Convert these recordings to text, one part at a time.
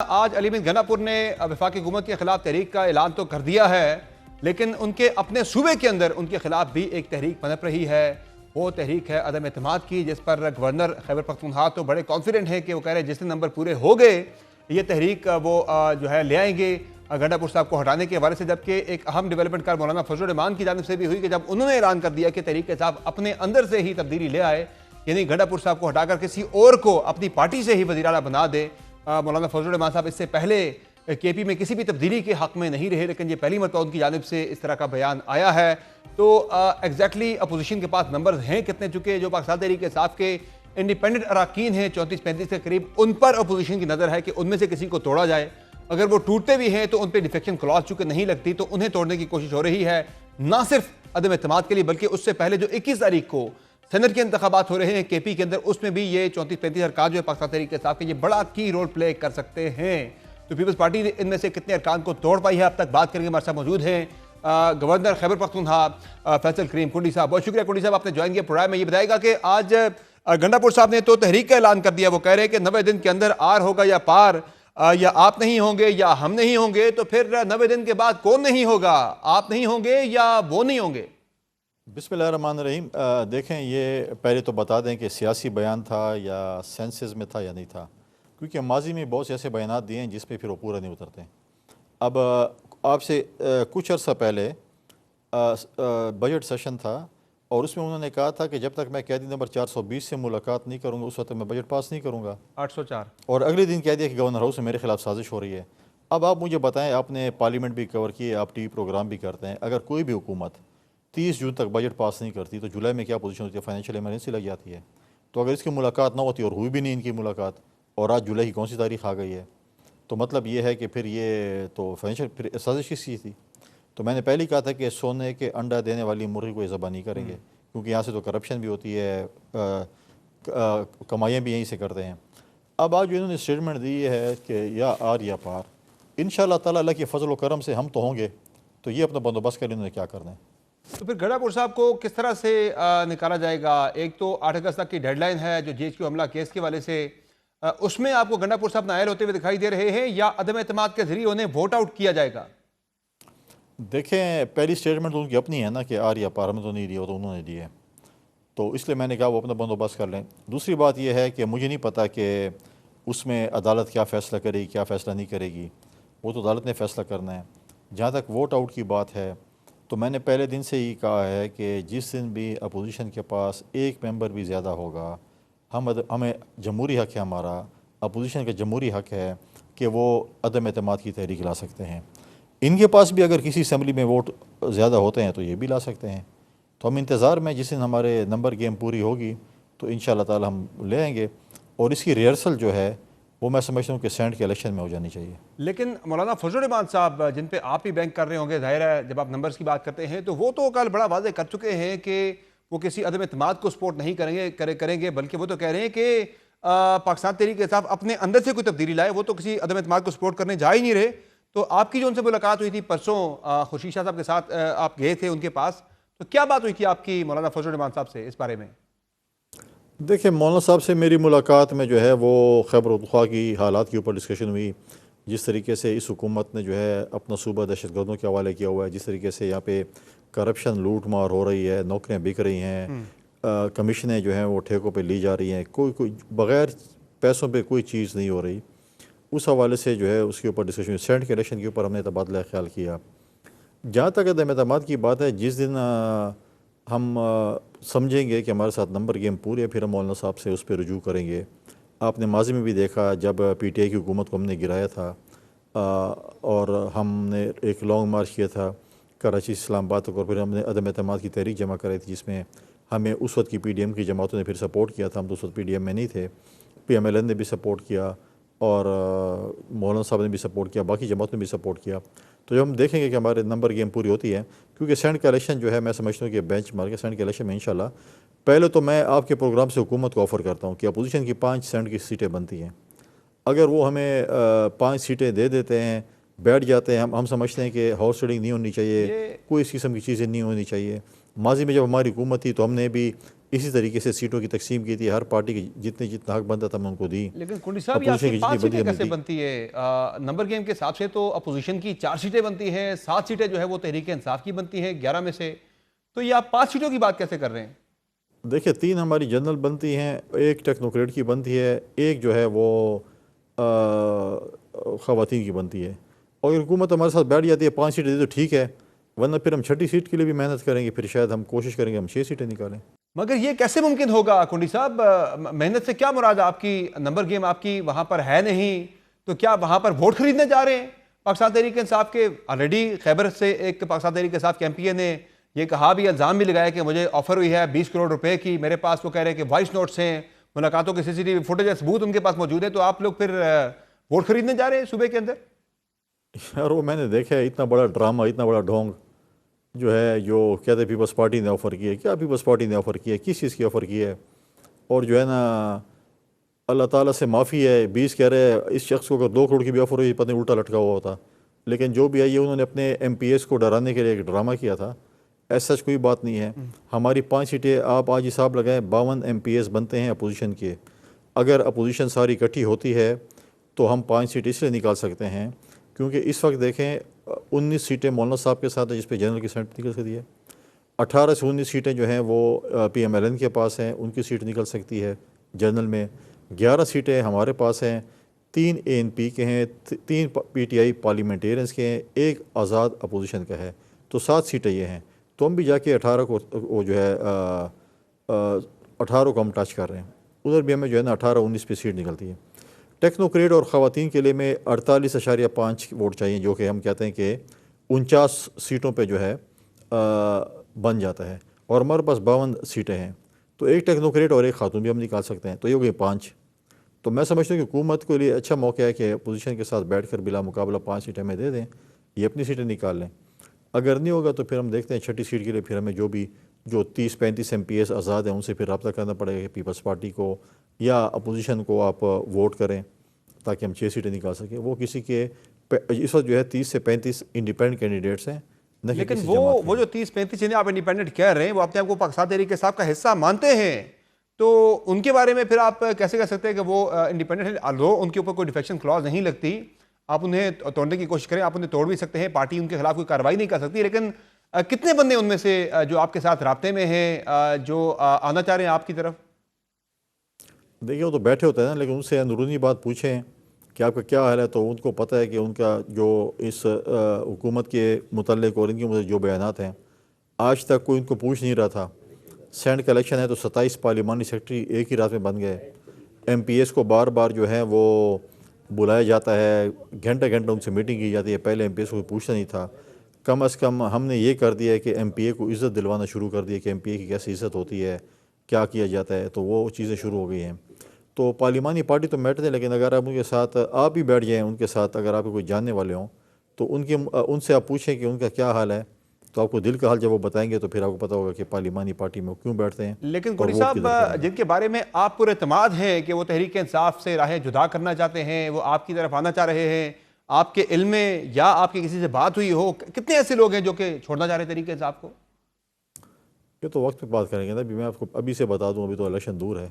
آج علی بن گھنا پور نے وفاقی حکومت کے خلاف تحریک کا اعلان تو کر دیا ہے، لیکن ان کے اپنے صوبے کے اندر ان کے خلاف بھی ایک تحریک پنپ رہی ہے۔ وہ تحریک ہے عدم اعتماد کی، جس پر گورنر خیبر پختونخوا تو بڑے کانفیڈنٹ ہیں کہ وہ کہہ رہے ہیں جس دن نمبر پورے ہو گئے یہ تحریک وہ جو ہے لے آئیں گے گھنا پور صاحب کو ہٹانے کے حوالے سے۔ جبکہ ایک اہم ڈیولپمنٹ کار مولانا فضل الرحمان کی جانب سے بھی ہوئی کہ جب انہوں نے اعلان کر دیا کہ تحریک کے صاحب اپنے اندر سے ہی تبدیلی لے آئے، یعنی گھنا پور صاحب کو ہٹا کر کسی اور کو اپنی پارٹی سے ہی وزیر اعلیٰ بنا دے۔ مولانا فضل الرحمان صاحب اس سے پہلے کے پی میں کسی بھی تبدیلی کے حق میں نہیں رہے، لیکن یہ پہلی مرتبہ ان کی جانب سے اس طرح کا بیان آیا ہے۔ تو ایگزیکٹلی اپوزیشن کے پاس نمبرز ہیں کتنے، چکے جو پاکستان تحریک انصاف کے انڈیپینڈنٹ اراکین ہیں 34-35 کے قریب، ان پر اپوزیشن کی نظر ہے کہ ان میں سے کسی کو توڑا جائے۔ اگر وہ ٹوٹتے بھی ہیں تو ان پہ ڈیفیکشن کلاس چونکہ نہیں لگتی، تو انہیں توڑنے کی کوشش ہو رہی ہے، نہ صرف عدم اعتماد کے لیے بلکہ اس سے پہلے جو 21 تاریخ کو سینٹ کے انتخابات ہو رہے ہیں کے پی کے اندر، اس میں بھی یہ 34-35 ارکان جو ہے پاکستان تحریک انصاف کے یہ بڑا کی رول پلے کر سکتے ہیں۔ تو پیپلز پارٹی نے ان میں سے کتنے ارکان کو توڑ پائی ہے اب تک بات کریں گے۔ ہمارے ساتھ موجود ہیں گورنر خیبر پختونخوا فیصل کریم کنڈی صاحب۔ بہت شکریہ کنڈی صاحب، آپ نے جوائن کیا پروگرام میں۔ یہ بتائے گا کہ آج گھنا پور صاحب نے تو تحریک کا اعلان کر دیا، وہ کہہ رہے ہیں کہ 90 دن کے اندر آر ہوگا یا پار، یا آپ نہیں ہوں گے یا ہم نہیں ہوں گے، تو پھر 90 دن کے بعد کون نہیں ہوگا؟ آپ نہیں ہوں گے یا وہ نہیں ہوں گے؟ بسم اللہ الرحمن الرحیم۔ دیکھیں، یہ پہلے تو بتا دیں کہ سیاسی بیان تھا یا سینسز میں تھا یا نہیں تھا، کیونکہ ماضی میں بہت سے ایسے بیانات دیے ہیں جس پہ پھر وہ پورا نہیں اترتے۔ اب آپ سے کچھ عرصہ پہلے بجٹ سیشن تھا اور اس میں انہوں نے کہا تھا کہ جب تک میں قیدی نمبر 420 سے ملاقات نہیں کروں گا اس وقت میں بجٹ پاس نہیں کروں گا۔ 804 اور اگلے دن کہہ دیا کہ گورنر ہاؤس میں میرے خلاف سازش ہو رہی ہے۔ اب آپ مجھے بتائیں، آپ نے پارلیمنٹ بھی کور کی ہے، آپ ٹی وی پروگرام بھی کرتے ہیں، اگر کوئی بھی حکومت 30 جون تک بجٹ پاس نہیں کرتی تو جولائی میں کیا پوزیشن ہوتی ہے؟ فائنینشیل ایمرجنسی لگ جاتی ہے۔ تو اگر اس کی ملاقات نہ ہوتی اور ہوئی بھی نہیں ان کی ملاقات، اور آج جولائی کی کون سی تاریخ آ گئی ہے، تو مطلب یہ ہے کہ پھر یہ تو فائنینشیل پھر سازش کس کی تھی؟ تو میں نے پہلے ہی کہا تھا کہ سونے کے انڈا دینے والی مرغی کو یہ ذبح نہیں کریں گے، کیونکہ یہاں سے تو کرپشن بھی ہوتی ہے، کمائیاں بھی یہیں سے کرتے ہیں۔ اب آج جو انہوں نے اسٹیٹمنٹ دی ہے کہ یا آر یا پار، انشاءاللہ تعالیٰ اللہ کے فضل و کرم سے ہم تو ہوں گے، تو یہ اپنا بندوبست کریں انہوں نے کیا کرنا ہے۔ تو پھر گھنا پور صاحب کو کس طرح سے نکالا جائے گا؟ ایک تو 8 اگست تک کی ڈیڈ لائن ہے جو جی ایچ کیو حملہ کیس کے والے سے، اس میں آپ کو گھنا پور صاحب نائل ہوتے ہوئے دکھائی دے رہے ہیں یا عدم اعتماد کے ذریعے انہیں ووٹ آؤٹ کیا جائے گا؟ دیکھیں، پہلی اسٹیٹمنٹ تو ان کی اپنی ہے نا کہ آر یا پار، ہمیں تو نہیں دیا، وہ تو انہوں نے دی ہے، تو اس لیے میں نے کہا وہ اپنا بندوبست کر لیں۔ دوسری بات یہ ہے کہ مجھے نہیں پتہ کہ اس میں عدالت کیا فیصلہ کرے گی کیا فیصلہ نہیں کرے گی، وہ تو عدالت نے فیصلہ کرنا ہے۔ جہاں تک ووٹ آؤٹ کی بات ہے تو میں نے پہلے دن سے ہی کہا ہے کہ جس دن بھی اپوزیشن کے پاس ایک ممبر بھی زیادہ ہوگا، ہمیں جمہوری حق ہے، ہمارا اپوزیشن کا جمہوری حق ہے کہ وہ عدم اعتماد کی تحریک لا سکتے ہیں۔ ان کے پاس بھی اگر کسی اسمبلی میں ووٹ زیادہ ہوتے ہیں تو یہ بھی لا سکتے ہیں۔ تو ہم انتظار میں جس دن ہمارے نمبر گیم پوری ہوگی تو انشاءاللہ تعالی ہم لے آئیں گے، اور اس کی ریہرسل جو ہے وہ میں سمجھتا ہوں کہ سینٹ کے الیکشن میں ہو جانی چاہیے۔ لیکن مولانا فضل الرحمان صاحب جن پہ آپ ہی بینک کر رہے ہوں گے، ظاہر ہے جب آپ نمبرز کی بات کرتے ہیں تو وہ تو کل بڑا واضح کر چکے ہیں کہ وہ کسی عدم اعتماد کو سپورٹ نہیں کریں گے بلکہ وہ تو کہہ رہے ہیں کہ پاکستان تحریک انصاف اپنے اندر سے کوئی تبدیلی لائے، وہ تو کسی عدم اعتماد کو سپورٹ کرنے جا ہی نہیں رہے۔ تو آپ کی جو ان سے ملاقات ہوئی تھی پرسوں، خورشید شاہ صاحب کے ساتھ آپ گئے تھے ان کے پاس، تو کیا بات ہوئی تھی آپ کی مولانا فضل الرحمان صاحب سے اس بارے میں؟ دیکھیں، مولانا صاحب سے میری ملاقات میں جو ہے وہ خیبر پختونخوا کی حالات کے اوپر ڈسکشن ہوئی، جس طریقے سے اس حکومت نے جو ہے اپنا صوبہ دہشت گردوں کے حوالے کیا ہوا ہے، جس طریقے سے یہاں پہ کرپشن لوٹ مار ہو رہی ہے، نوکریاں بک رہی ہیں، کمیشنیں جو ہیں وہ ٹھیکوں پہ لی جا رہی ہیں، کوئی بغیر پیسوں پہ کوئی چیز نہیں ہو رہی، اس حوالے سے جو ہے اس کے اوپر ڈسکشن ہوئی۔ سینٹ کے الیکشن کے اوپر ہم نے تبادلہ خیال کیا۔ جہاں تک عدم اعتماد کی بات ہے، جس دن ہم سمجھیں گے کہ ہمارے ساتھ نمبر گیم پورے، پھر ہم مولانا صاحب سے اس پہ رجوع کریں گے۔ آپ نے ماضی میں بھی دیکھا جب پی ٹی آئی کی حکومت کو ہم نے گرایا تھا اور ہم نے ایک لانگ مارچ کیا تھا کراچی اسلام آباد تک، اور پھر ہم نے عدم اعتماد کی تحریک جمع کرائی تھی، جس میں ہمیں اس وقت کی پی ڈی ایم کی جماعتوں نے پھر سپورٹ کیا تھا۔ ہم تو اس وقت پی ڈی ایم میں نہیں تھے، پی ایم ایل این نے بھی سپورٹ کیا اور مولانا صاحب نے بھی سپورٹ کیا، باقی جماعتوں نے بھی سپورٹ کیا۔ تو جب ہم دیکھیں گے کہ ہمارے نمبر گیم پوری ہوتی ہے، کیونکہ سینٹ کا الیکشن جو ہے میں سمجھتا ہوں کہ بینچ مارک ہے سینٹ کے الیکشن میں انشاءاللہ۔ پہلے تو میں آپ کے پروگرام سے حکومت کو آفر کرتا ہوں کہ اپوزیشن کی 5 سینٹ کی سیٹیں بنتی ہیں، اگر وہ ہمیں 5 سیٹیں دے دیتے ہیں، بیٹھ جاتے ہیں، ہم سمجھتے ہیں کہ ہارس ریڈنگ نہیں ہونی چاہیے، کوئی اس قسم کی چیزیں نہیں ہونی چاہیے۔ ماضی میں جب ہماری حکومت تھی تو ہم نے بھی اسی طریقے سے سیٹوں کی تقسیم کی تھی، ہر پارٹی کی جتنا حق بنتا تھا میں ان کو دی. لیکن کنڈی صاحب یہ آپ اپوزیشن کی کی 5 جتنی سیٹیں بندی کیسے دی. بنتی ہے؟ نمبر گیم کے حساب سے تو اپوزیشن کی 4 سیٹیں بنتی ہیں، 7 سیٹیں جو ہے وہ تحریک انصاف کی بنتی ہیں 11 میں سے، تو یہ آپ 5 سیٹوں کی بات کیسے کر رہے ہیں؟ دیکھیں 3 ہماری جنرل بنتی ہیں، ایک ٹیکنوکریٹ کی بنتی ہے، ایک جو ہے وہ خواتین کی بنتی ہے. اور اگر حکومت ہمارے ساتھ بیٹھ جاتی ہے 5 سیٹیں دی تو ٹھیک ہے، ورنہ پھر ہم 6ٹھی سیٹ کے لیے بھی محنت کریں گے، پھر شاید ہم کوشش کریں گے ہم 6 سیٹیں نکالیں. مگر یہ کیسے ممکن ہوگا کنڈی صاحب؟ محنت سے کیا مراد؟ آپ کی نمبر گیم آپ کی وہاں پر ہے نہیں، تو کیا وہاں پر ووٹ خریدنے جا رہے ہیں پاکستان تحریک انصاف کے؟ آلریڈی خیبر سے ایک پاکستان تحریک انصاف کے ایم پی اے نے یہ کہا بھی، الزام بھی لگایا کہ مجھے آفر ہوئی ہے 20 کروڑ روپے کی، میرے پاس وہ کہہ رہے ہیں کہ وائس نوٹس ہیں، ملاقاتوں کے CCTV فوٹیج ثبوت ان کے پاس موجود ہے، تو آپ لوگ پھر ووٹ خریدنے جا رہے ہیں صوبے کے اندر؟ یار وہ میں نے دیکھا ہے اتنا بڑا ڈرامہ، اتنا بڑا ڈھونگ جو ہے، جو کہتے ہیں پیپلز پارٹی نے آفر کی ہے. کیا پیپلز پارٹی نے آفر کی ہے؟ کس چیز کی آفر کی ہے؟ اور جو ہے نا اللہ تعالیٰ سے معافی ہے، 20 کہہ رہے ہیں، اس شخص کو اگر 2 کروڑ کی بھی آفر ہوئی پتہ نہیں الٹا لٹکا ہوا ہوتا. لیکن جو بھی آئی ہے انہوں نے اپنے MPs کو ڈرانے کے لیے ایک ڈرامہ کیا تھا. ایسا کوئی بات نہیں ہے. ہماری 5 سیٹیں آپ آج حساب لگائیں، 52 MPs بنتے ہیں اپوزیشن کے. اگر اپوزیشن ساری اکٹھی ہوتی ہے تو ہم 5 سیٹیں اس لیے نکال سکتے ہیں کیونکہ اس وقت دیکھیں 19 سیٹیں مولانا صاحب کے ساتھ ہیں جس پہ جنرل کی سیٹ نکل سکتی ہے. 18 سے 19 سیٹیں جو ہیں وہ PMLN کے پاس ہیں، ان کی سیٹ نکل سکتی ہے جنرل میں. 11 سیٹیں ہمارے پاس ہیں، 3 ANP کے ہیں، 3 PTI پارلیمنٹیرینز کے ہیں، 1 آزاد اپوزیشن کا ہے. تو 7 سیٹیں یہ ہیں. تو ہم بھی جا کے 18 کو وہ جو ہے 18 کو ہم ٹچ کر رہے ہیں. ادھر بھی ہمیں جو ہے نا 18-19 پہ سیٹ نکلتی ہے. ٹیکنوکریٹ اور خواتین کے لیے میں 48.5 ووٹ چاہیے، جو کہ ہم کہتے ہیں کہ 49 سیٹوں پہ جو ہے بن جاتا ہے. اور ہمارے پاس 52 سیٹیں ہیں، تو ایک ٹیکنوکریٹ اور ایک خاتون بھی ہم نکال سکتے ہیں، تو یہ ہو گئی 5. تو میں سمجھتا ہوں کہ حکومت کے لیے اچھا موقع ہے کہ اپوزیشن کے ساتھ بیٹھ کر بلا مقابلہ 5 سیٹیں ہمیں دے دیں، یہ اپنی سیٹیں نکال لیں. اگر نہیں ہوگا تو پھر ہم دیکھتے ہیں 6ٹھی سیٹ کے لیے پھر ہمیں جو 30-35 MPs آزاد ہیں ان سے پھر رابطہ کرنا پڑے گا کہ پیپلز پارٹی کو یا اپوزیشن کو آپ ووٹ کریں تاکہ ہم 6 سیٹیں نکال سکیں. وہ کسی کے اس وقت جو ہے 30 سے 35 انڈیپینڈنٹ کینڈیڈیٹس ہیں. لیکن وہ جو 30-35 جنہیں آپ انڈیپینڈنٹ کہہ رہے ہیں وہ اپنے آپ کو پاکستان تحریک انصاف کا حصہ مانتے ہیں، تو ان کے بارے میں پھر آپ کیسے کہہ سکتے ہیں کہ وہ انڈیپینڈنٹ ہیں؟ although ان کے اوپر کوئی ڈیفیکشن کلاز نہیں لگتی، آپ انہیں توڑنے کی کوشش کریں، آپ انہیں توڑ بھی سکتے ہیں، پارٹی ان کے خلاف کوئی کارروائی نہیں کر سکتی، لیکن کتنے بندے ان میں سے جو آپ کے ساتھ رابطے میں ہیں، جو آنا چاہ رہے ہیں آپ کی طرف؟ دیکھیے وہ تو بیٹھے ہوتے ہیں نا، لیکن ان سے اندرونی بات پوچھیں کہ آپ کا کیا حال ہے، تو ان کو پتہ ہے کہ ان کا جو اس حکومت کے متعلق اور ان کے متعلق جو بیانات ہیں آج تک کوئی ان کو پوچھ نہیں رہا تھا. سینٹ کا الیکشن ہے تو 27 پارلیمانی سیکرٹری ایک ہی رات میں بن گئے. MPs کو بار بار جو ہے وہ بلایا جاتا ہے، گھنٹے ان سے میٹنگ کی جاتی ہے. پہلے MPs کو پوچھتا نہیں تھا. کم از کم ہم نے یہ کر دیا ہے کہ MPA کو عزت دلوانا شروع کر دیا کہ MPA کی کیسی عزت ہوتی ہے، کیا کیا جاتا ہے، تو وہ چیزیں شروع ہو گئی ہیں. تو پارلیمانی پارٹی تو بیٹھتے ہیں، لیکن اگر آپ ان کے ساتھ آپ بھی بیٹھ جائیں ان کے ساتھ، اگر آپ کوئی جاننے والے ہوں تو ان سے آپ پوچھیں کہ ان کا کیا حال ہے، تو آپ کو دل کا حال جب وہ بتائیں گے تو پھر آپ کو پتہ ہوگا کہ پارلیمانی پارٹی میں وہ کیوں بیٹھتے ہیں. لیکن اور کوڑی ووٹ کدھر صاحب کریں گے. جن کے بارے میں آپ پر اعتماد ہیں کہ وہ تحریک انصاف سے راہیں جدا کرنا چاہتے ہیں، وہ آپ کی طرف آنا چاہ رہے ہیں، آپ کے علم میں یا آپ کی کسی سے بات ہوئی ہو، کتنے ایسے لوگ ہیں جو کہ چھوڑنا چاہ رہے ہیں تحریک انصاف کو؟ یہ تو وقت پہ بات کریں گے نا. ابھی میں آپ کو ابھی سے بتا دوں، ابھی تو الیکشن دور ہے،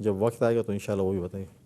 جب وقت آئے گا تو انشاءاللہ وہ بھی بتائیں گے.